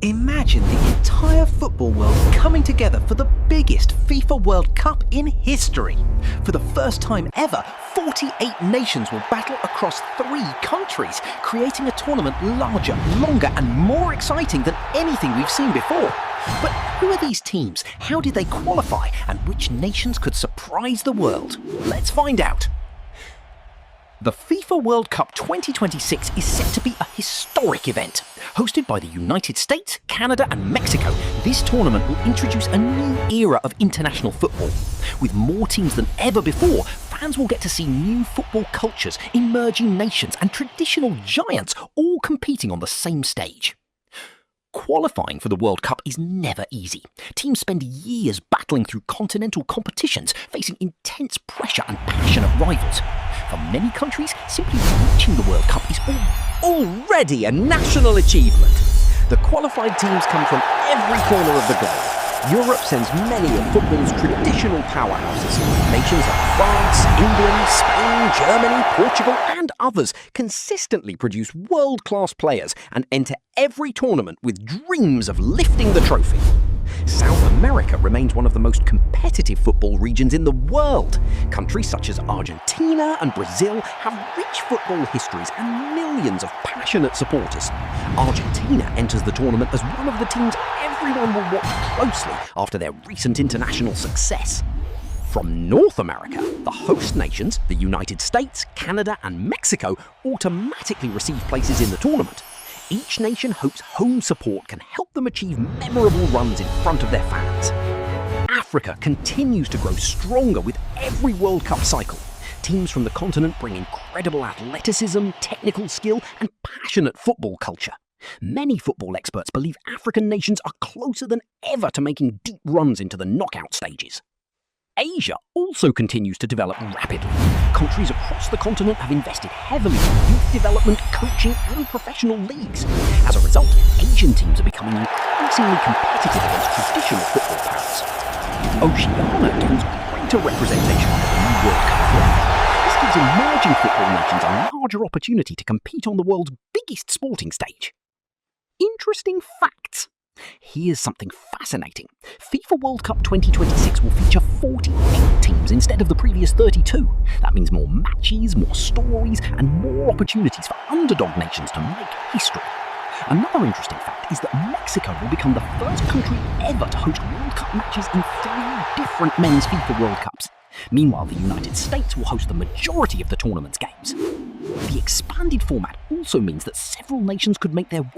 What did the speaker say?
Imagine the entire football world coming together for the biggest FIFA World Cup in history. For the first time ever, 48 nations will battle across 3 countries, creating a tournament larger, longer and more exciting than anything we've seen before. But who are these teams? How did they qualify? And which nations could surprise the world? Let's find out. The FIFA World Cup 2026 is set to be a historic event. Hosted by the United States, Canada and Mexico, this tournament will introduce a new era of international football. With more teams than ever before, fans will get to see new football cultures, emerging nations and traditional giants all competing on the same stage. Qualifying for the World Cup is never easy. Teams spend years battling through continental competitions, facing intense pressure and passionate rivals. For many countries, simply reaching the World Cup is already a national achievement. The qualified teams come from every corner of the globe. Europe sends many of football's traditional powerhouses. Nations like France, England, Spain, Germany, Portugal and others consistently produce world-class players and enter every tournament with dreams of lifting the trophy. South America remains one of the most competitive football regions in the world. Countries such as Argentina and Brazil have rich football histories and millions of passionate supporters. Argentina enters the tournament as one of the teams everyone will watch closely after their recent international success. From North America, the host nations, the United States, Canada and Mexico, automatically receive places in the tournament. Each nation hopes home support can help them achieve memorable runs in front of their fans. Africa continues to grow stronger with every World Cup cycle. Teams from the continent bring incredible athleticism, technical skill and passionate football culture. Many football experts believe African nations are closer than ever to making deep runs into the knockout stages. Asia also continues to develop rapidly. Countries across the continent have invested heavily in youth development, coaching and professional leagues. As a result, Asian teams are becoming increasingly competitive against traditional football powers. Oceania gains greater representation under the new World Cup format. This gives emerging football nations a larger opportunity to compete on the world's biggest sporting stage. Interesting facts. Here's something fascinating. FIFA World Cup 2026 will feature 48 teams instead of the previous 32. That means more matches, more stories, and more opportunities for underdog nations to make history. Another interesting fact is that Mexico will become the first country ever to host World Cup matches in 3 different men's FIFA World Cups. Meanwhile, the United States will host the majority of the tournament's games. The expanded format also means that several nations could make their